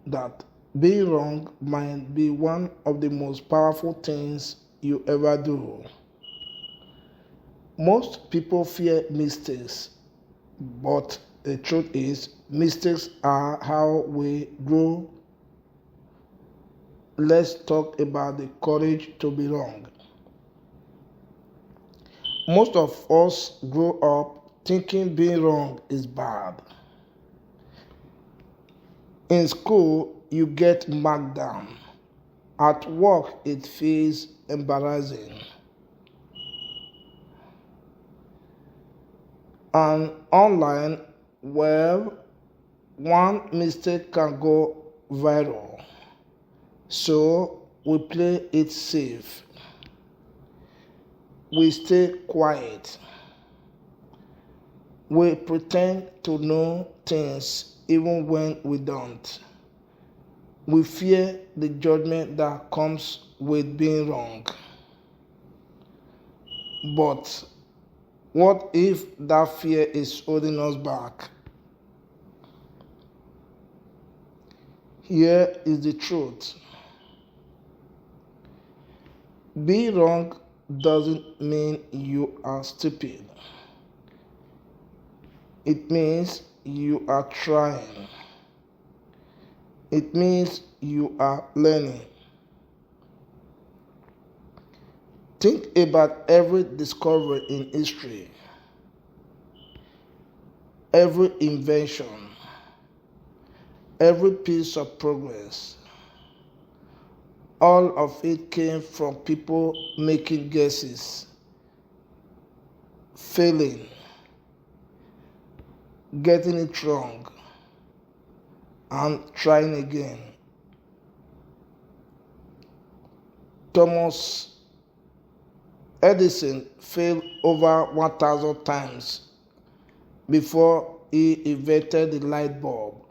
that being wrong might be one of the most powerful things you ever do. Most people fear mistakes, but the truth is, mistakes are how we grow. Let's talk about the courage to be wrong. Most of us grow up thinking being wrong is bad. In school, you get marked down. At work, it feels embarrassing. And online, well, one mistake can go viral. So we play it safe. We stay quiet. We pretend to know things even when we don't. We fear the judgment that comes with being wrong. But what if that fear is holding us back? Here is the truth. Being wrong doesn't mean you are stupid. It means you are trying. It means you are learning. Think about every discovery in history, every invention, every piece of progress. All of it came from people making guesses, failing, getting it wrong, and trying again. Thomas Edison failed over 1,000 times before he invented the light bulb.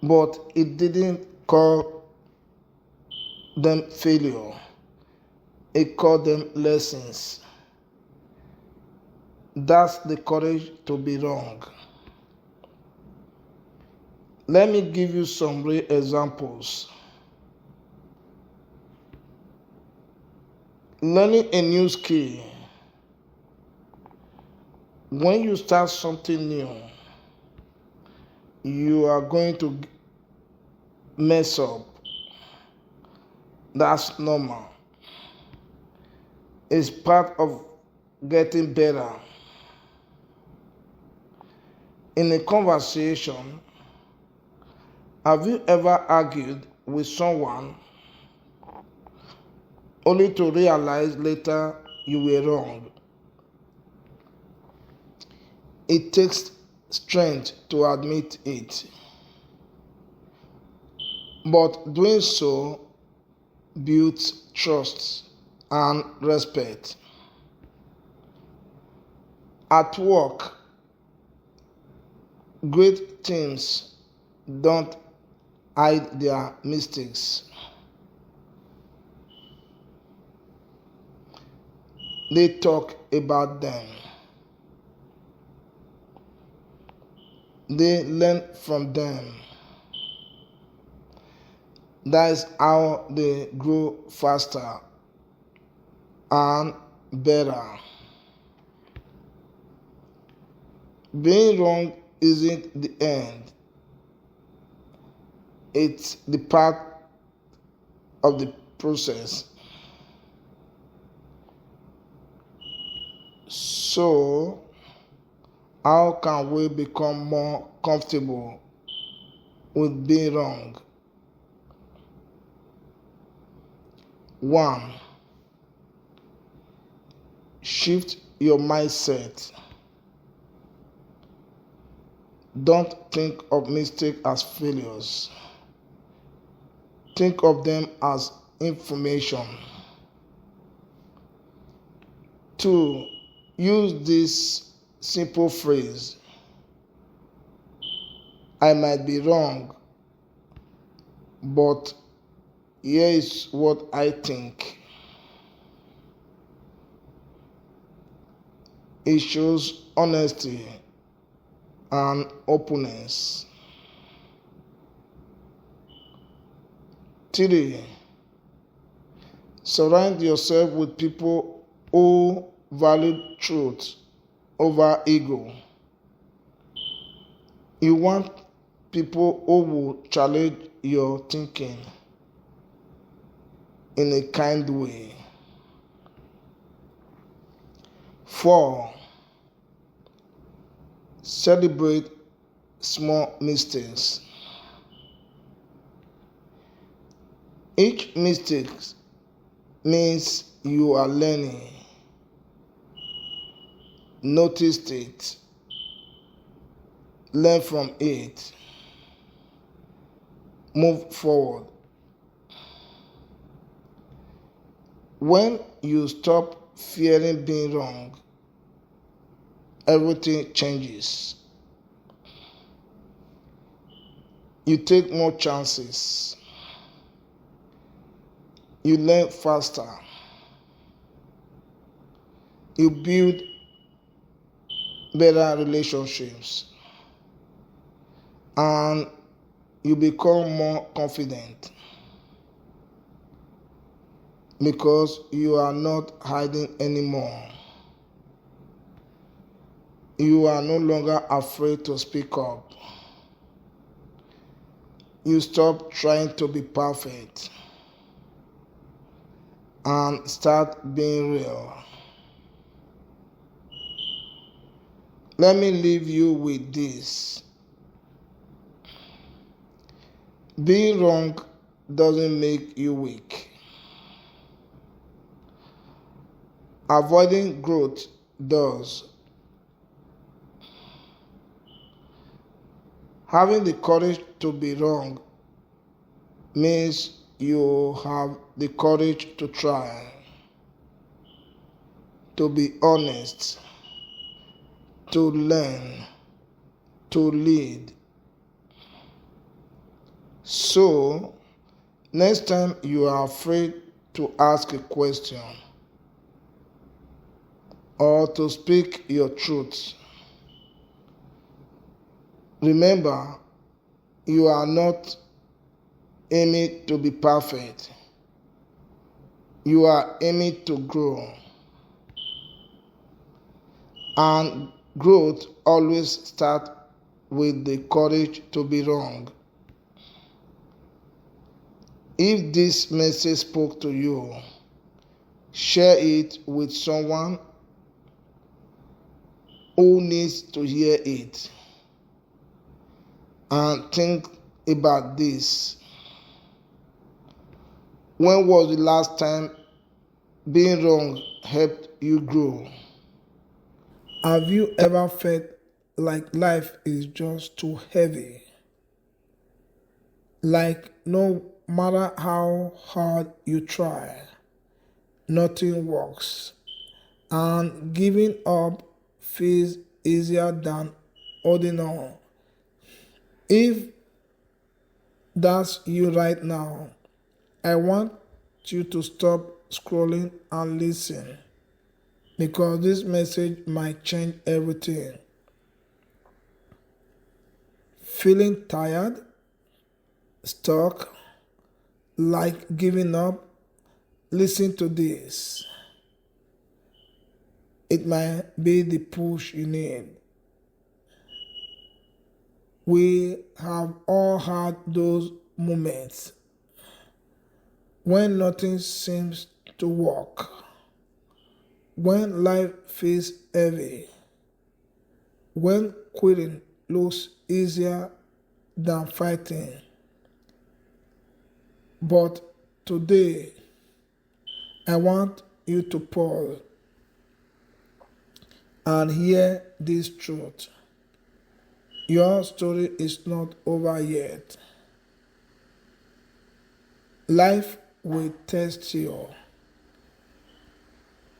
But it didn't call them failure. It called them lessons. That's the courage to be wrong. Let me give you some real examples. Learning a new skill. When you start something new, you are going to mess up. That's normal. It's part of getting better. In a conversation, have you ever argued with someone only to realize later you were wrong? It takes strength to admit it, but doing so builds trust and respect. At work, great teams don't hide their mistakes. They talk about them. They learn from them. That is how they grow faster and better. Being wrong isn't the end. It's the part of the process. So, how can we become more comfortable with being wrong? 1. Shift your mindset. Don't think of mistakes as failures. Think of them as information. 2. Use this simple phrase: I might be wrong, but here is what I think. It shows honesty and openness. 3. Surround yourself with people who value truth over ego. You want people who will challenge your thinking in a kind way. 4. Celebrate small mistakes. Each mistake means you are learning. Notice it. Learn from it. Move forward. When you stop fearing being wrong, everything changes. You take more chances. You learn faster. You build better relationships. And you become more confident. Because you are not hiding anymore. You are no longer afraid to speak up. You stop trying to be perfect and start being real. Let me leave you with this. Being wrong doesn't make you weak. Avoiding growth does. Having the courage to be wrong means you have the courage to try, to be honest, to learn, to lead. So, next time you are afraid to ask a question or to speak your truth, remember, you are not aiming to be perfect. You are aiming to grow. And growth always starts with the courage to be wrong. If this message spoke to you, share it with someone who needs to hear it. And think about this. When was the last time being wrong helped you grow? Have you ever felt like life is just too heavy? Like no matter how hard you try, nothing works, and giving up feels easier than holding on. If that's you right now, I want you to stop scrolling and listen, because this message might change everything. Feeling tired, stuck, like giving up? Listen to this. It might be the push you need. We have all had those moments when nothing seems to work, when life feels heavy, when quitting looks easier than fighting. But today, I want you to pause and hear this truth. Your story is not over yet. Life will test you.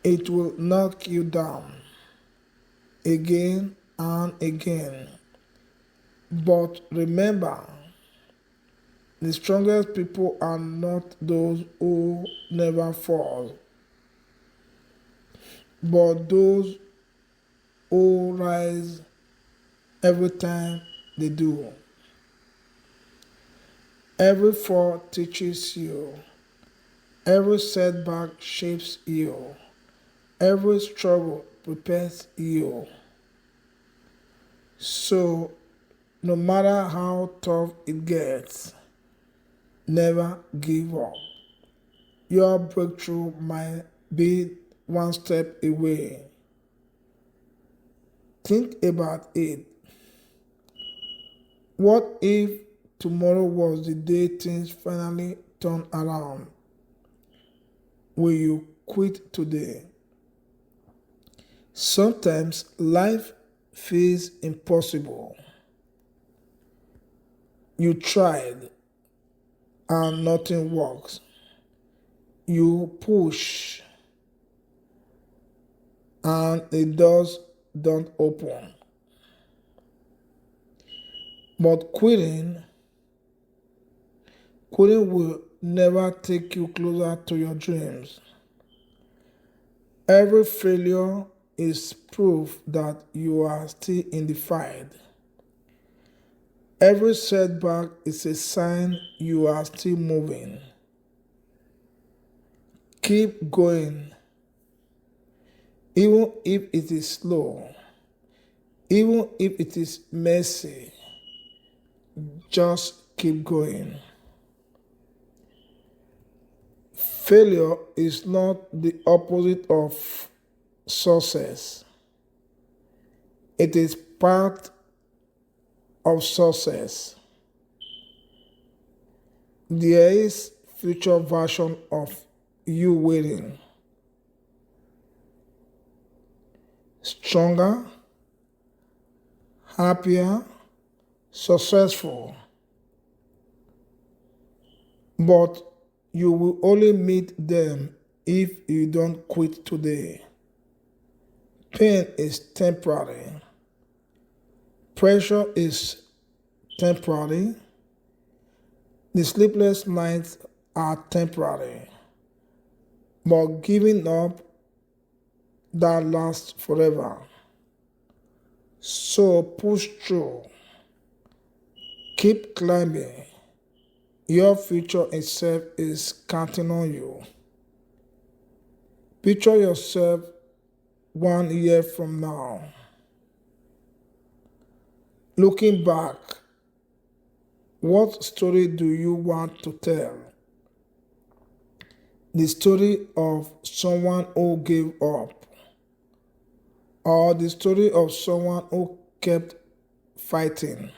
It will knock you down again and again. But remember, the strongest people are not those who never fall, but those who rise every time they do. Every fall teaches you. Every setback shapes you. Every struggle prepares you. So, no matter how tough it gets, never give up. Your breakthrough might be one step away. Think about it. What if tomorrow was the day things finally turn around? Will you quit today? Sometimes life feels impossible. You tried and nothing works. You push and the doors don't open. But quitting will never take you closer to your dreams. Every failure is proof that you are still in the fight. Every setback is a sign you are still moving. Keep going, even if it is slow, even if it is messy. Just keep going. Failure is not the opposite of success. It is part of success. There is future version of you waiting. Stronger, happier, successful. But you will only meet them if you don't quit today. Pain is temporary. Pressure is temporary. The sleepless nights are temporary. But giving up, that lasts forever. So push through. Keep climbing. Your future itself is counting on you. Picture yourself 1 year from now. Looking back, what story do you want to tell? The story of someone who gave up, or the story of someone who kept fighting?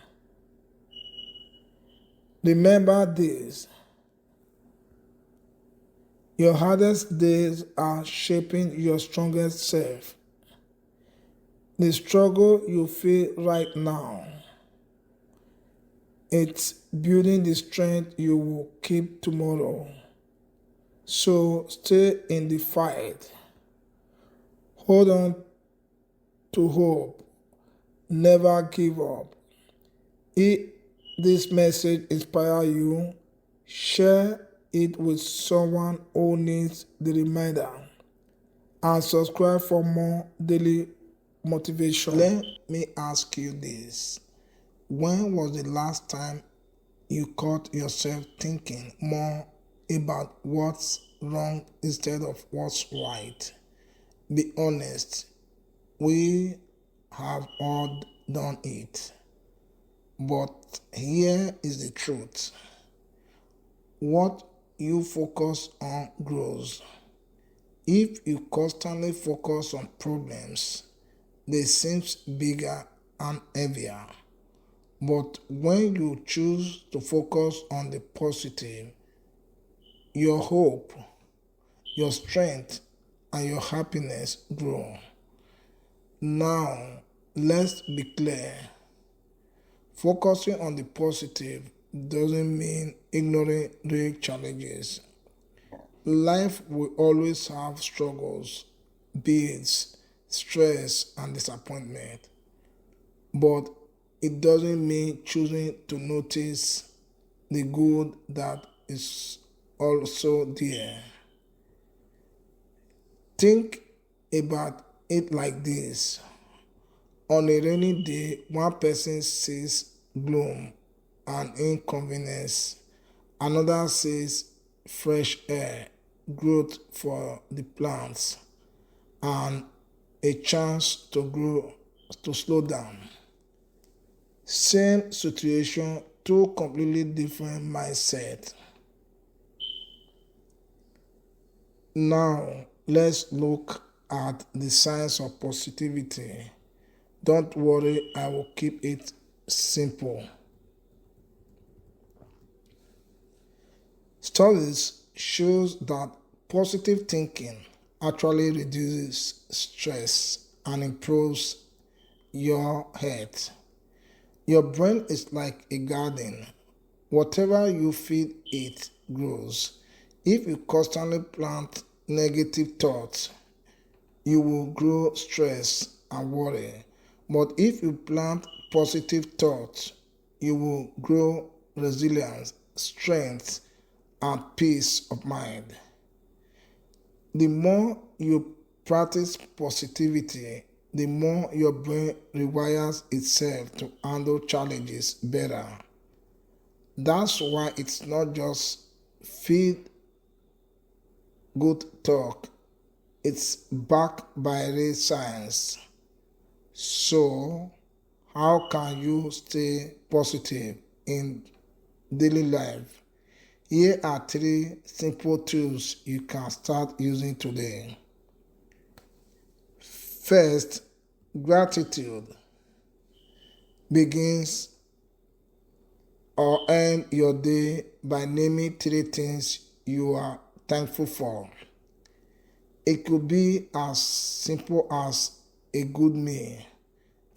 Remember this. Your hardest days are shaping your strongest self. The struggle you feel right now, it's building the strength you will keep tomorrow. So stay in the fight. Hold on to hope. Never give up. If this message inspires you, share it with someone who needs the reminder, and subscribe for more daily motivation. Let me ask you this. When was the last time you caught yourself thinking more about what's wrong instead of what's right? Be honest. We have all done it. But here is the truth. What you focus on grows. If you constantly focus on problems, they seem bigger and heavier. But when you choose to focus on the positive, your hope, your strength, and your happiness grow. Now, let's be clear. Focusing on the positive doesn't mean ignoring real challenges. Life will always have struggles, bills, stress, and disappointment. But it doesn't mean choosing to notice the good that is also there. Think about it like this. On a rainy day, one person sees gloom and inconvenience, Another says fresh air, growth for the plants, and a chance to grow, to slow down. Same situation, two completely different mindsets. Now, let's look at the signs of positivity. Don't worry, I will keep it simple. Studies shows that positive thinking actually reduces stress and improves your health. Your brain is like a garden. Whatever you feed it grows. If you constantly plant negative thoughts, you will grow stress and worry. But if you plant positive thoughts, you will grow resilience, strength, and peace of mind. The more you practice positivity, the more your brain rewires itself to handle challenges better. That's why it's not just feed good talk, it's backed by real science. So, how can you stay positive in daily life? Here are three simple tools you can start using today. First, gratitude begins or end your day by naming three things you are thankful for. It could be as simple as a good meal,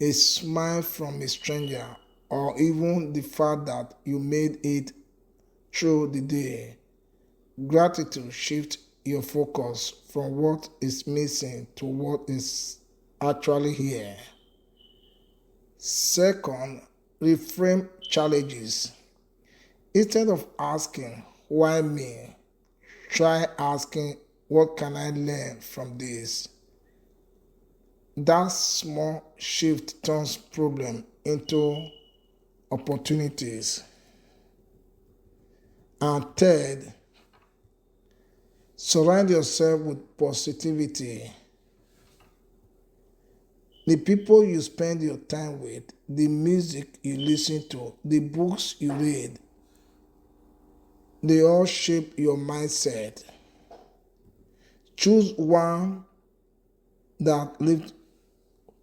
a smile from a stranger, or even the fact that you made it through the day. Gratitude shifts your focus from what is missing to what is actually here. Second, reframe challenges. Instead of asking, why me? Try asking, what can I learn from this? That small shift turns problem into opportunities. And third, surround yourself with positivity. The people you spend your time with, the music you listen to, the books you read, they all shape your mindset. Choose one that lifts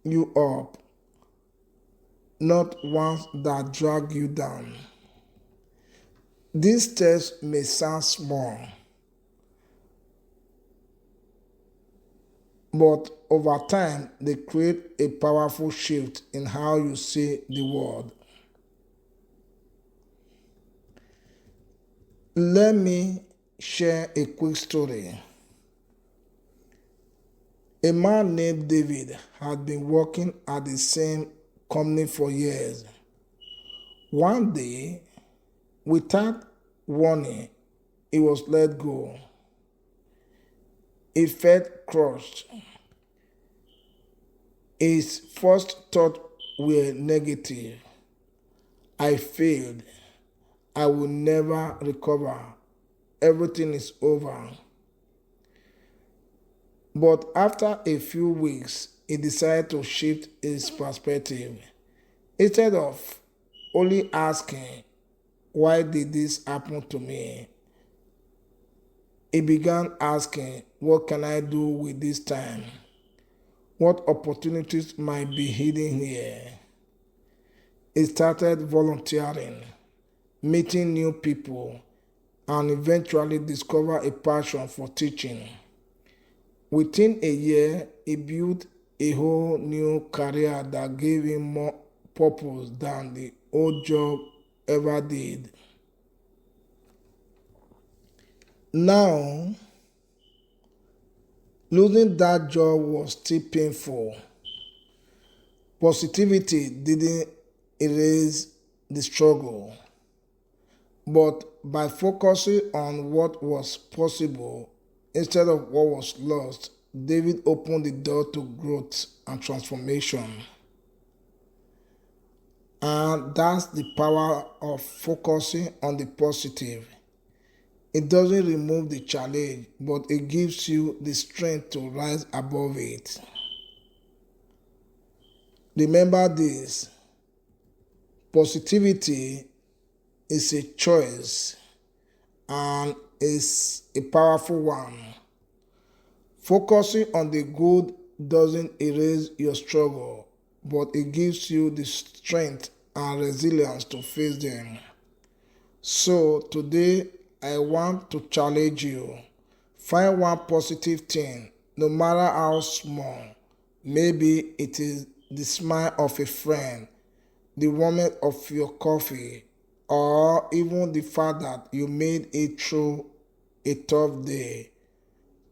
you up, not ones that drag you down. These steps may sound small, but over time they create a powerful shift in how you see the world. Let me share a quick story. A man named David had been working at the same company for years. One day, without warning, he was let go. He felt crushed. His first thoughts were negative. I failed. I will never recover. Everything is over. But after a few weeks, he decided to shift his perspective. Instead of only asking, why did this happen to me? He began asking, what can I do with this time? What opportunities might be hidden here? He started volunteering, meeting new people, and eventually discovered a passion for teaching. Within a year, he built a whole new career that gave him more purpose than the old job ever did. Now, losing that job was still painful. Positivity didn't erase the struggle, but by focusing on what was possible instead of what was lost, David opened the door to growth and transformation. And that's the power of focusing on the positive. It doesn't remove the challenge, but it gives you the strength to rise above it. Remember this: positivity is a choice and is a powerful one. Focusing on the good doesn't erase your struggle, but it gives you the strength and resilience to face them. So today I want to challenge you. Find one positive thing, no matter how small. Maybe it is the smile of a friend, the warmth of your coffee, or even the fact that you made it through a tough day.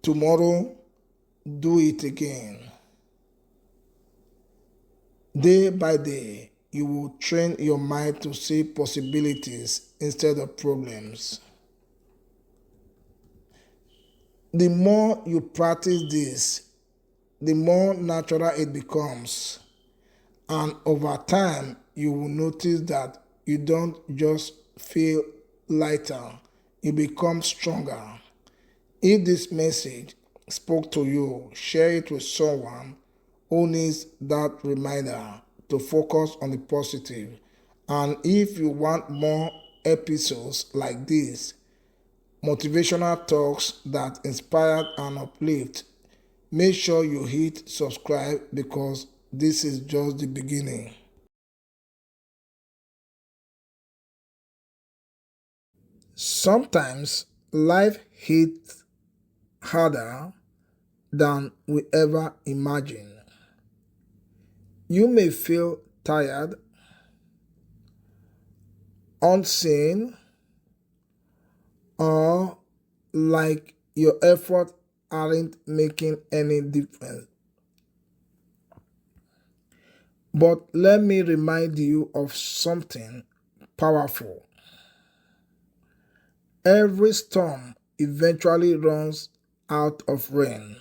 Tomorrow, do it again. Day by day, you will train your mind to see possibilities instead of problems. The more you practice this, the more natural it becomes. And over time, you will notice that you don't just feel lighter, you become stronger. If this message spoke to you, share it with someone who needs that reminder to focus on the positive. And if you want more episodes like this, motivational talks that inspire and uplift, make sure you hit subscribe because this is just the beginning. Sometimes life hits harder than we ever imagined. You may feel tired, unseen, or like your efforts aren't making any difference. But let me remind you of something powerful. Every storm eventually runs out of rain.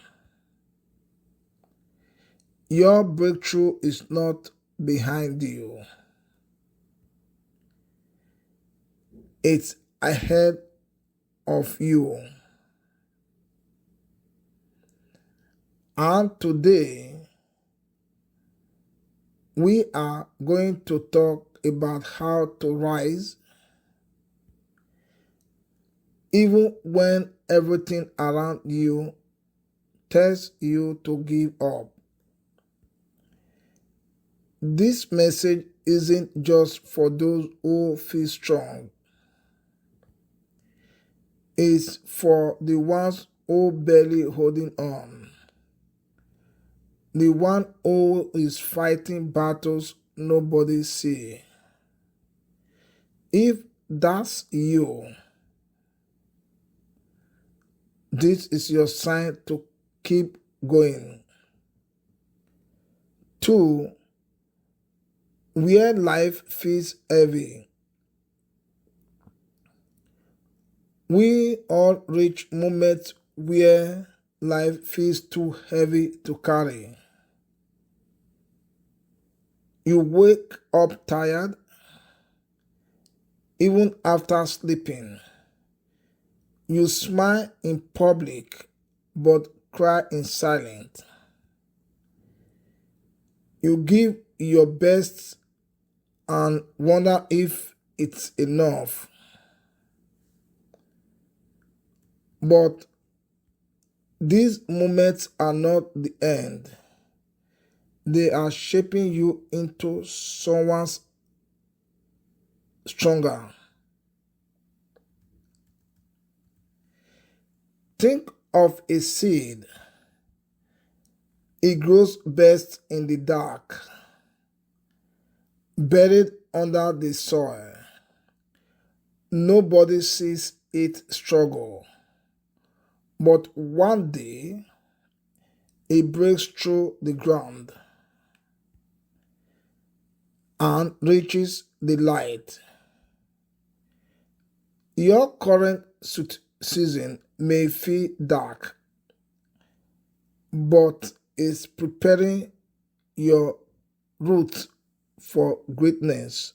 Your breakthrough is not behind you, it's ahead of you. And today, we are going to talk about how to rise even when everything around you tells you to give up. This message isn't just for those who feel strong, it's for the ones who barely holding on, the one who is fighting battles nobody see. If that's you, this is your sign to keep going. 2. Where life feels heavy. We all reach moments where life feels too heavy to carry. You wake up tired even after sleeping. You smile in public but cry in silence. You give your best and wonder if it's enough. But these moments are not the end. They are shaping you into someone stronger. Think of a seed. It grows best in the dark, buried under the soil. Nobody sees it struggle. But one day, it breaks through the ground and reaches the light. Your current season may feel dark, but it's preparing your roots for greatness.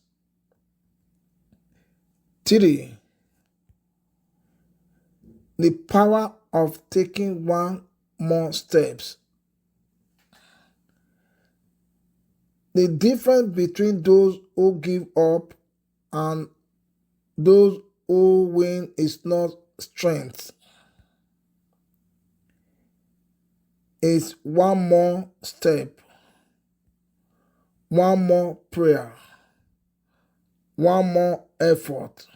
3. The power of taking one more steps. The difference between those who give up and those who win is not strength. It's one more step, one more prayer, one more effort,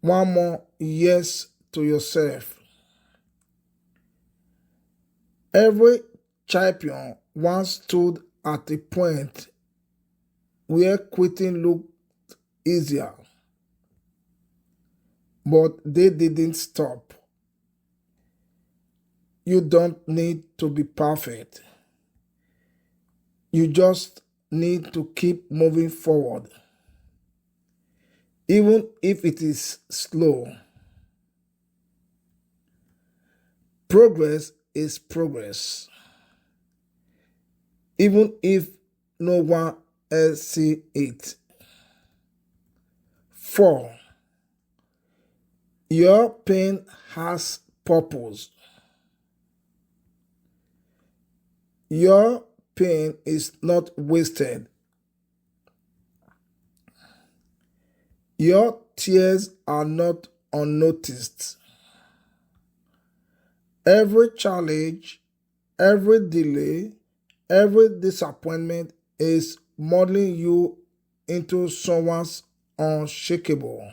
one more yes to yourself. Every champion once stood at a point where quitting looked easier, but they didn't stop. You don't need to be perfect. You just need to keep moving forward, even if it is slow. Progress is progress, even if no one else sees it. 4. Your pain has purpose. Your pain is not wasted. Your tears are not unnoticed. Every challenge, every delay, every disappointment is modeling you into someone's unshakable.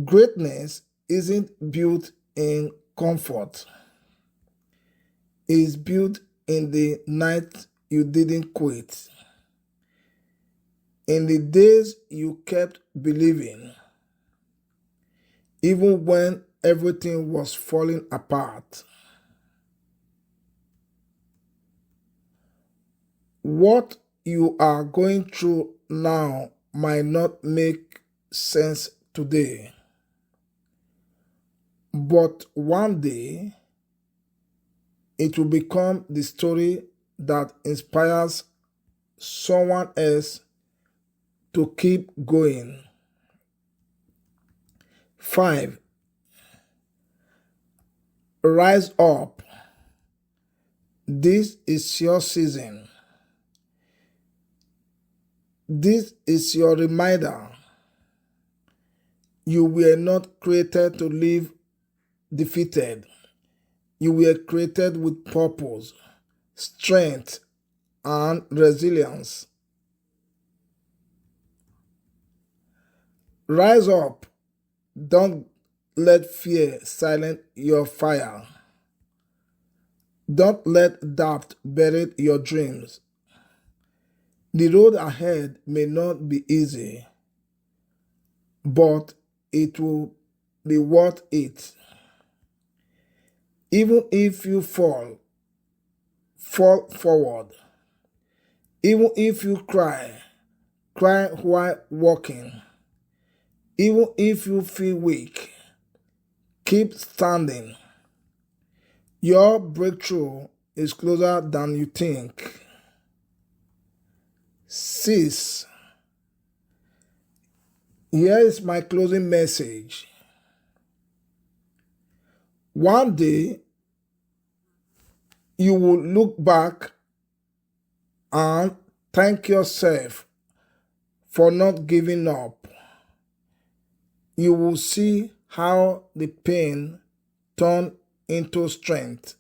Greatness isn't built in comfort. It's built in the night you didn't quit, in the days you kept believing, even when everything was falling apart. What you are going through now might not make sense today, but one day it will become the story that inspires someone else to keep going. 5. Rise up. This is your season. This is your reminder. You were not created to live defeated. You were created with purpose, strength, and resilience. Rise up. Don't let fear silence your fire. Don't let doubt bury your dreams. The road ahead may not be easy, but it will be worth it. Even if you fall forward. Even if you cry while walking. Even if you feel weak, keep standing. Your breakthrough is closer than you think. 6. Here is my closing message. One day, you will look back and thank yourself for not giving up. You will see how the pain turned into strength,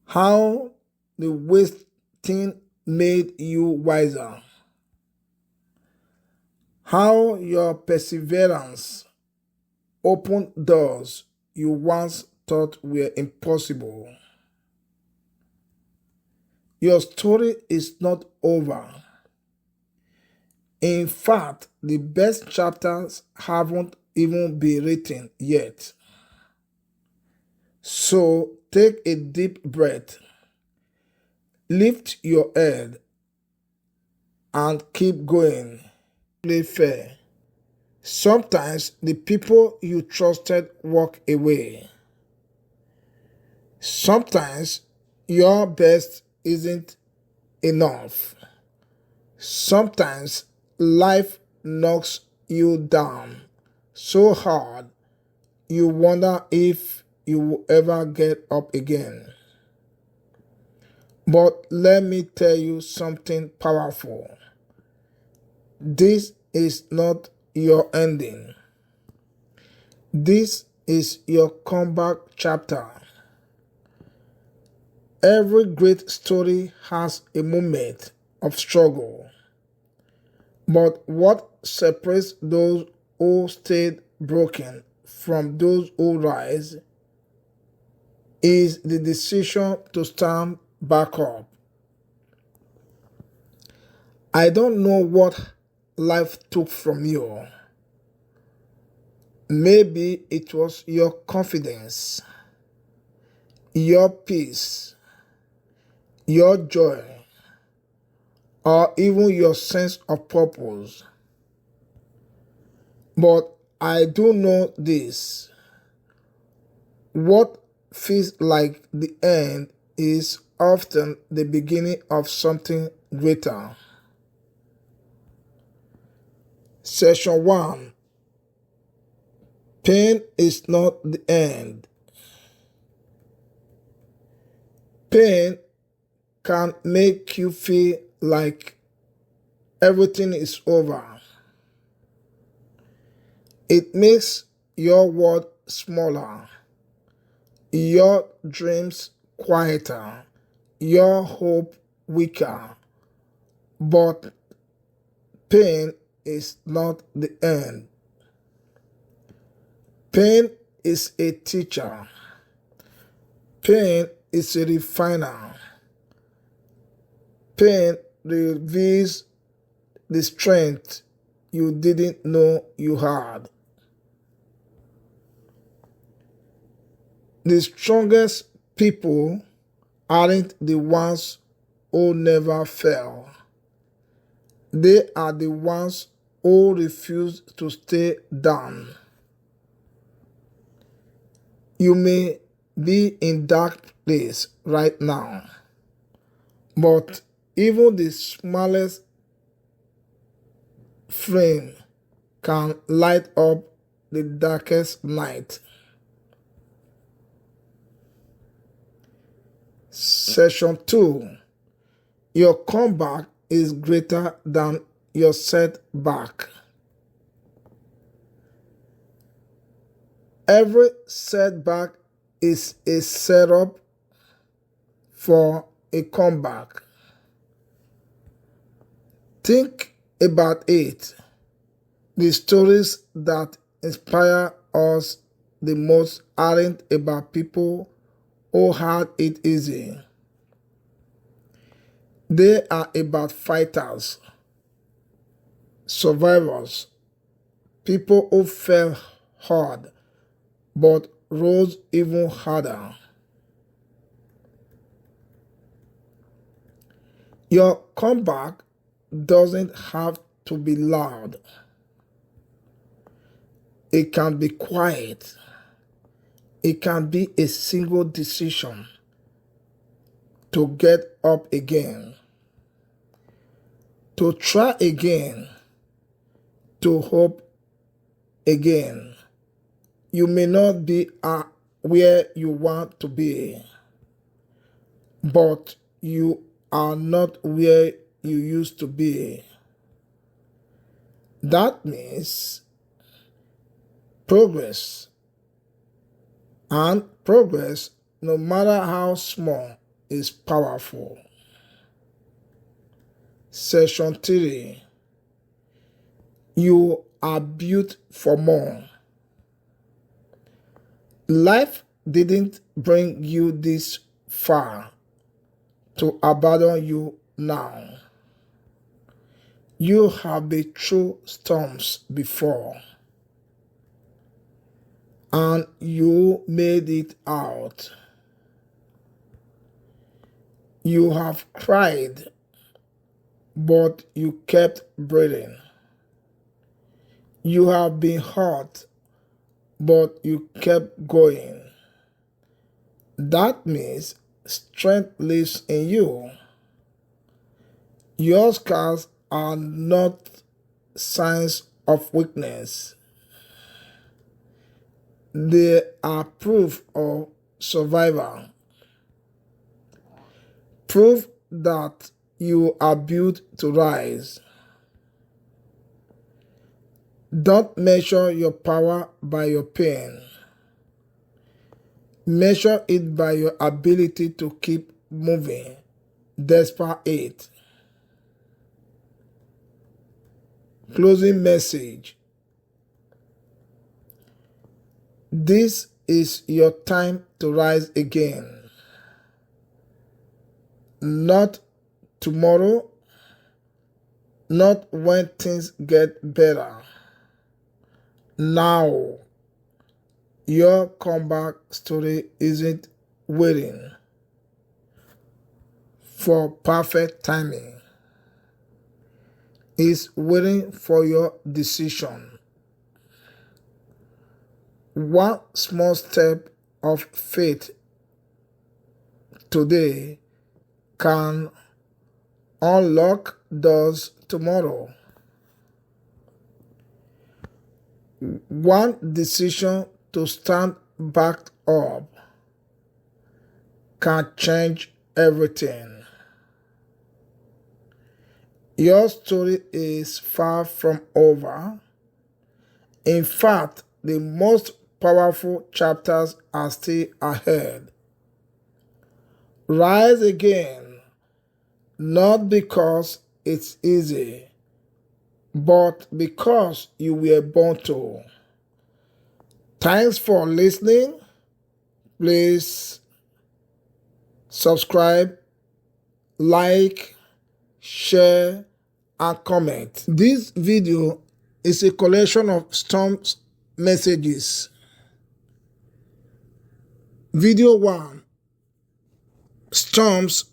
how the wasting made you wiser, how your perseverance opened doors you once thought were impossible. Your story is not over. In fact, the best chapters haven't even been written yet. So take a deep breath, lift your head, and keep going. Play fair. Sometimes the people you trusted walk away. Sometimes your best isn't enough. Sometimes life knocks you down, so hard you wonder if you will ever get up again. But let me tell you something powerful. This is not your ending. This is your comeback chapter. Every great story has a moment of struggle. But what separates those who stayed broken from those who rise is the decision to stand back up. I don't know what life took from you. Maybe it was your confidence, your peace, your joy, or even your sense of purpose. But I do know this. What feels like the end is often the beginning of something greater. Session 1. Pain is not the end. Pain can make you feel like everything is over. It makes your world smaller, your dreams quieter, your hope weaker. But pain is not the end. Pain is a teacher. Pain is a refiner. Pain reveals the strength you didn't know you had. The strongest people aren't the ones who never fail. They are the ones who refuse to stay down. You may be in dark place right now, but even the smallest flame can light up the darkest night. Session 2. Your comeback is greater than your setback. Every setback is a setup for a comeback. Think about it. The stories that inspire us the most aren't about people who had it easy. They are about fighters, survivors, people who fell hard but rose even harder. Your comeback doesn't have to be loud. It can be quiet. It can be a single decision to get up again, to try again, to hope again. You may not be where you want to be, but you are not where you used to be. That means progress. And progress, no matter how small, is powerful. Session 3. You are built for more. Life didn't bring you this far to abandon you now. You have been through storms before, and you made it out. You have cried, but you kept breathing. You have been hurt, but you kept going. That means strength lives in you. Your scars are not signs of weakness. They are proof of survival, proof that you are built to rise. Don't measure your power by your pain. Measure it by your ability to keep moving despite it. Closing message. This is your time to rise again. Not tomorrow, not when things get better. Now, your comeback story isn't waiting for perfect timing. It's waiting for your decision. One small step of faith today can unlock doors tomorrow. One decision to stand back up can change everything. Your story is far from over. In fact, the most powerful chapters are still ahead. Rise again, not because it's easy, but because you were born to. Thanks for listening. Please subscribe, like, share, and comment. This video is a collection of Storm's messages. Video 1. Storms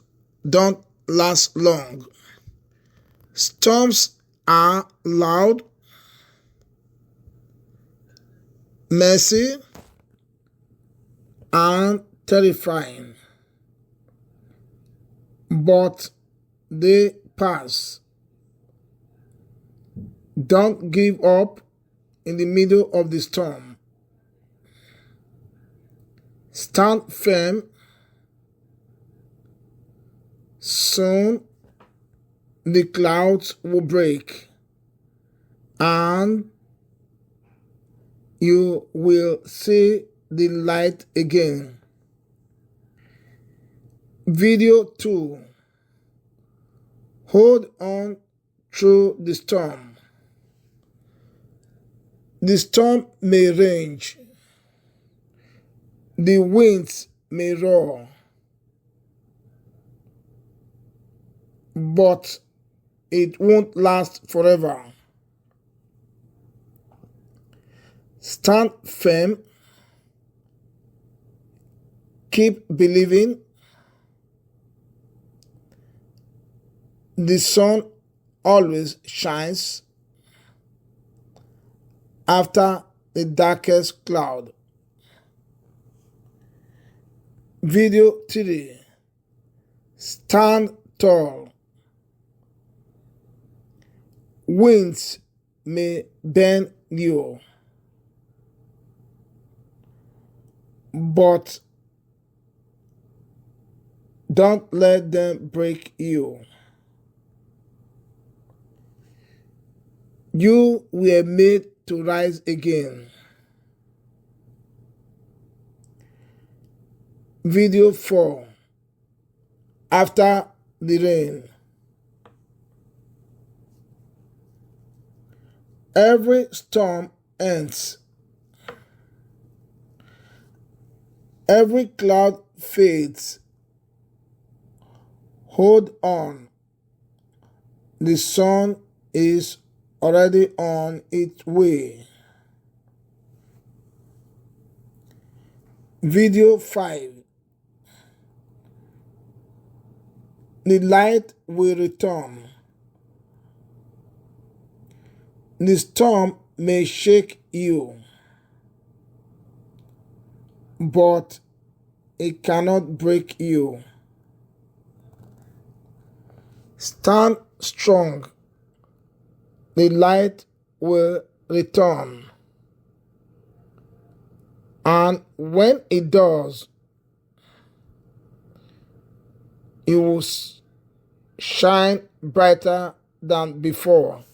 don't last long. Storms are loud, messy, and terrifying, but they pass. Don't give up in the middle of the storm. Stand firm. Soon the clouds will break and you will see the light again. Video 2. Hold on through the storm. The storm may rage. The winds may roar. But it won't last forever. Stand firm. Keep believing. The sun always shines after the darkest cloud. Video 3. Stand tall. Winds may bend you, but don't let them break you. You were made to rise again. Video 4. After the rain. Every storm ends. Every cloud fades. Hold on. The sun is already on its way. Video 5. The light will return. The storm may shake you, but it cannot break you. Stand strong. The light will return. And when it does, it will shine brighter than before.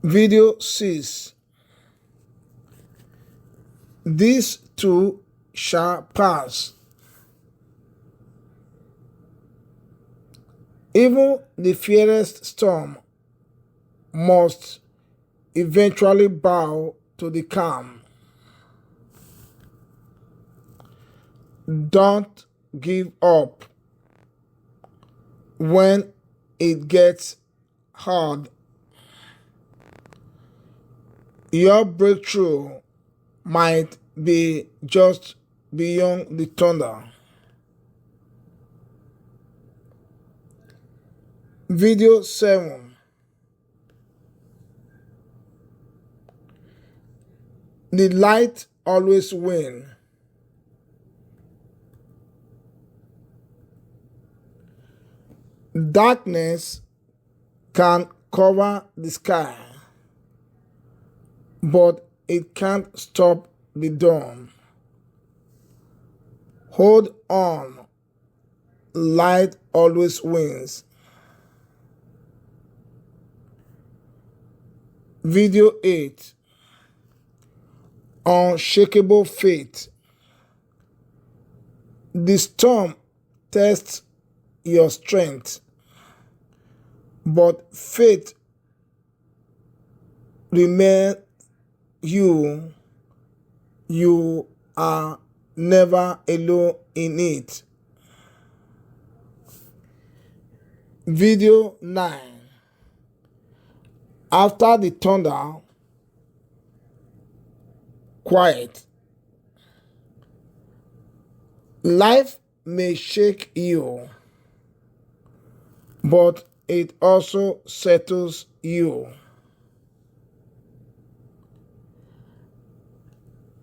Video 6. This too shall pass. Even the fiercest storm must eventually bow to the calm. Don't give up when it gets hard. Your breakthrough might be just beyond the thunder. Video 7. The light always wins. Darkness can cover the sky, but it can't stop the dawn. Hold on. Light always wins. Video 8. Unshakable faith. The storm tests your strength, but faith remains you. You are never alone in it. Video 9. After the thunder, quiet. Life may shake you, but it also settles you.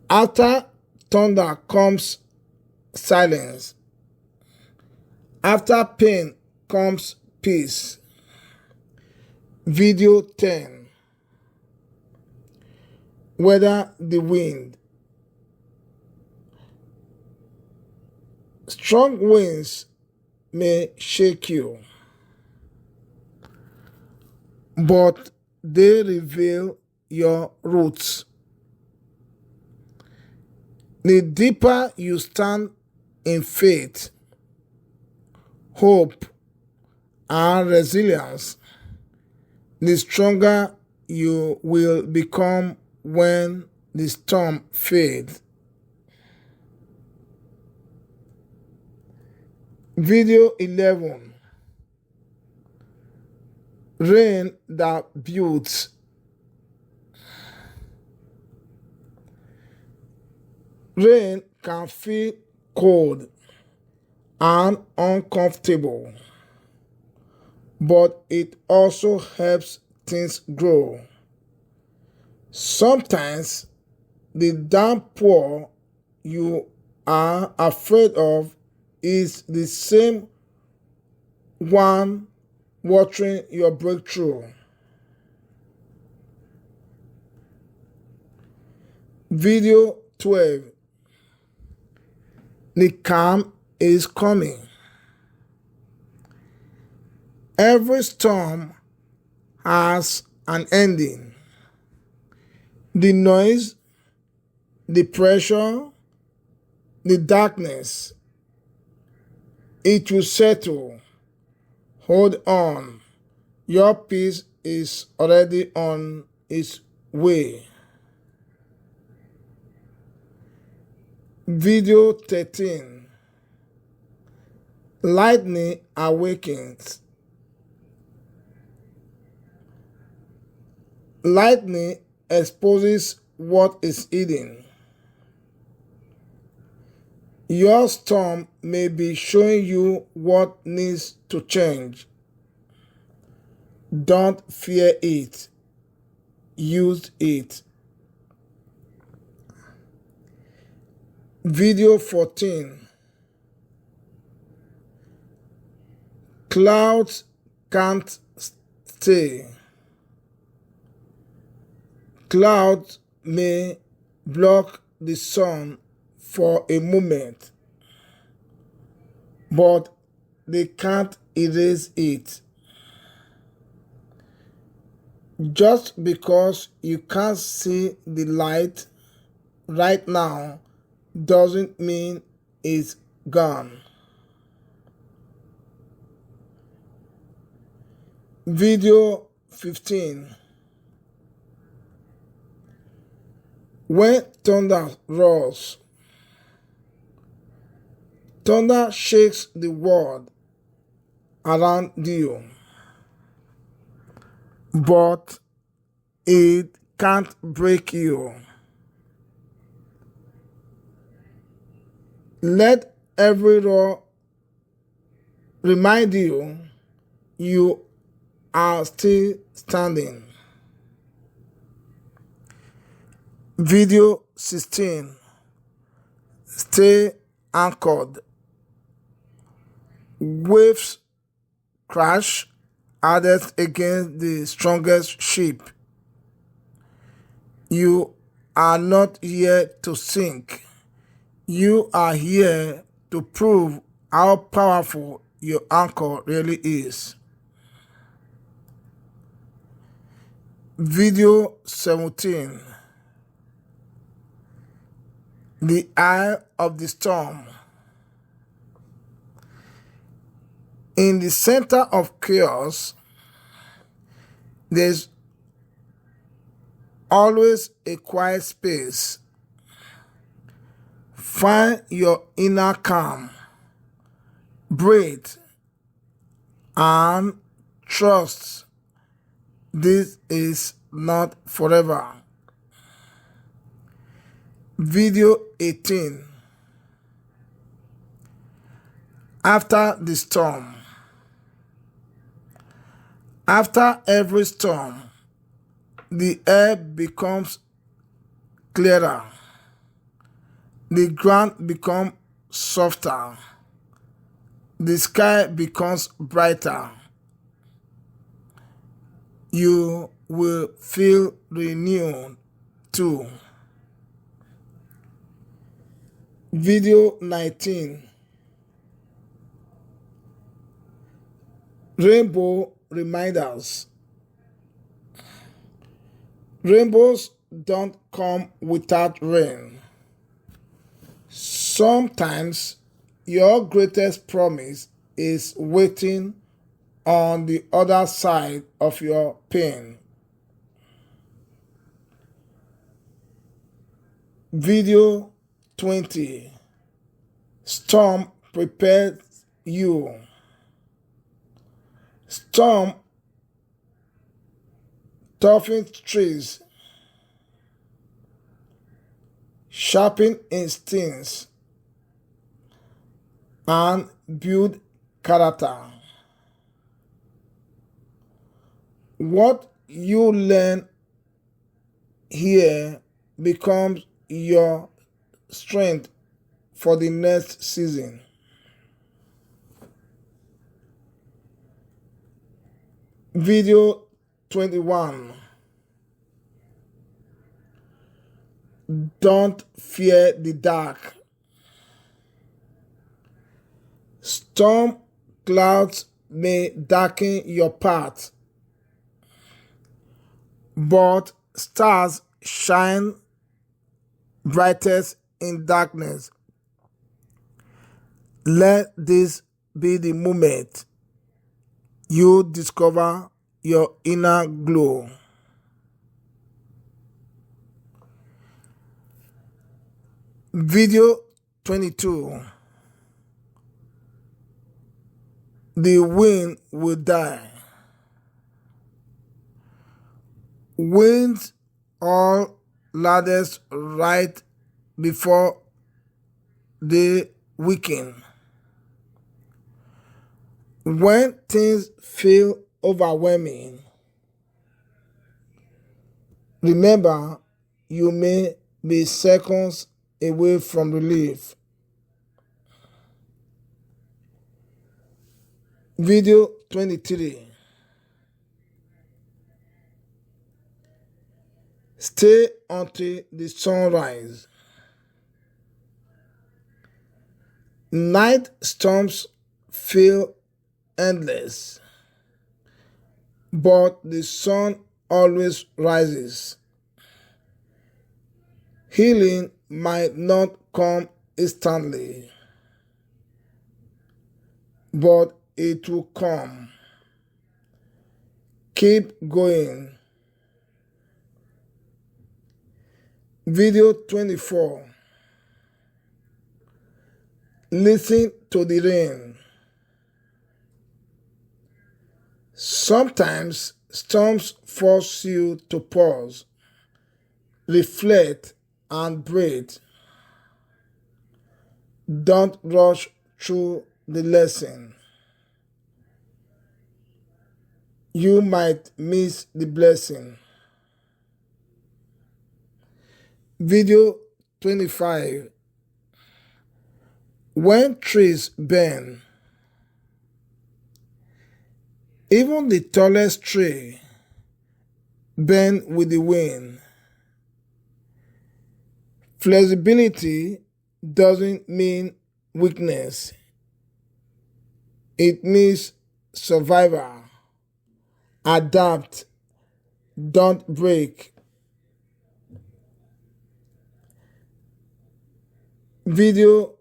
After thunder comes silence. After pain comes peace. Video 10. Weather the wind. Strong winds may shake you, but they reveal your roots. The deeper you stand in faith, hope, and resilience, the stronger you will become when the storm fades. Video 11. Rain that builds. Rain can feel cold and uncomfortable, but it also helps things grow. Sometimes the downpour you are afraid of is the same one watering your breakthrough. Video 12. The calm is coming. Every storm has an ending. The noise, the pressure, the darkness, it will settle. Hold on. Your peace is already on its way. Video 13. Lightning awakens. Lightning exposes what is hidden. Your storm may be showing you what needs to change. Don't fear it. Use it. Video 14. Clouds can't stay. Clouds may block the sun for a moment, but they can't erase it. Just because you can't see the light right now doesn't mean it's gone. Video 15. When thunder roars, thunder shakes the world around you, but it can't break you. Let every roar remind you you are still standing. Video 16. Stay anchored. Waves crash hardest against the strongest ship. You are not here to sink. You are here to prove how powerful your anchor really is. Video 17. The eye of the storm. In the center of chaos, there's always a quiet space. Find your inner calm, breathe, and trust this is not forever. Video 18. After the storm. After every storm, the air becomes clearer. The ground becomes softer. The sky becomes brighter. You will feel renewed too. Video 19. Rainbow reminders. Rainbows don't come without rain. Sometimes your greatest promise is waiting on the other side of your pain. Video 20. Storm prepares you. Storm toughens trees, sharpen instincts, and build character. What you learn here becomes your strength for the next season. Video 21. Don't fear the dark. Storm clouds may darken your path, but stars shine brightest in darkness. Let this be the moment you discover your inner glow. Video 22. The wind will die. Winds all ladders right before they weaken. When things feel overwhelming, remember you may be seconds away from relief. Video 23. Stay until the sunrise. Night storms feel endless, but the sun always rises. Healing might not come instantly, but it will come. Keep going. Video 24. Listen to the rain. Sometimes storms force you to pause, reflect, and breathe. Don't rush through the lesson. You might miss the blessing. Video 25. When trees bend, even the tallest tree bend with the wind. Flexibility doesn't mean weakness. It means survival. Adapt. Don't break. Video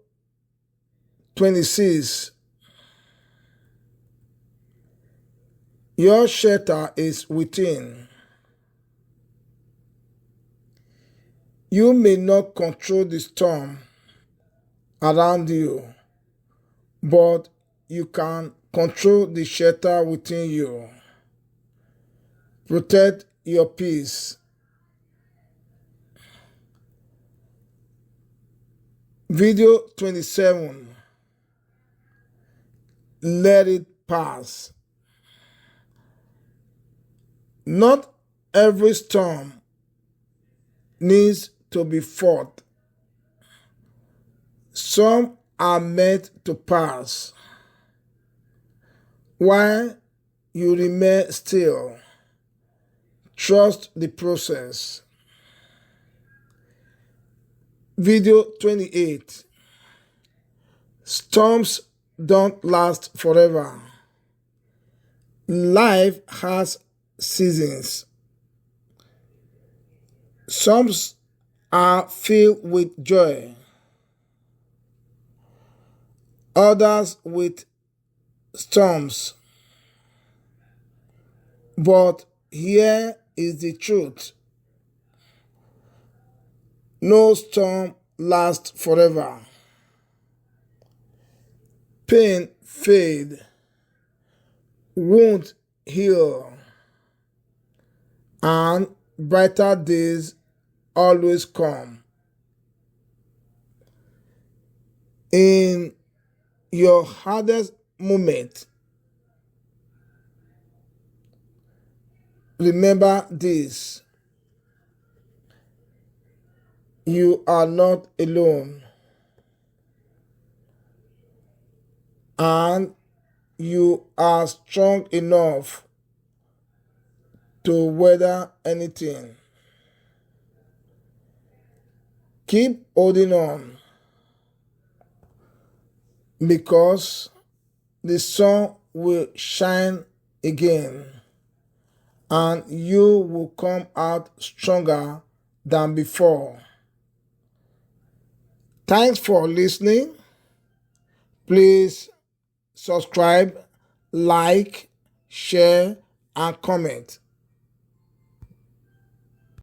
26. Your shelter is within. You may not control the storm around you, but you can control the shelter within you. Protect your peace. Video 27. Let it pass. Not every storm needs to be fought. Some are meant to pass. While you remain still, trust the process. Video 28. Storms don't last forever. Life has seasons. Some are filled with joy, others with storms. But here is the truth. No storm lasts forever. Pain fades, wounds heal, and brighter days always come. In your hardest moment, remember this: you are not alone, and you are strong enough to weather anything. Keep holding on, because the sun will shine again, and you will come out stronger than before. Thanks for listening. Please subscribe, like, share, and comment.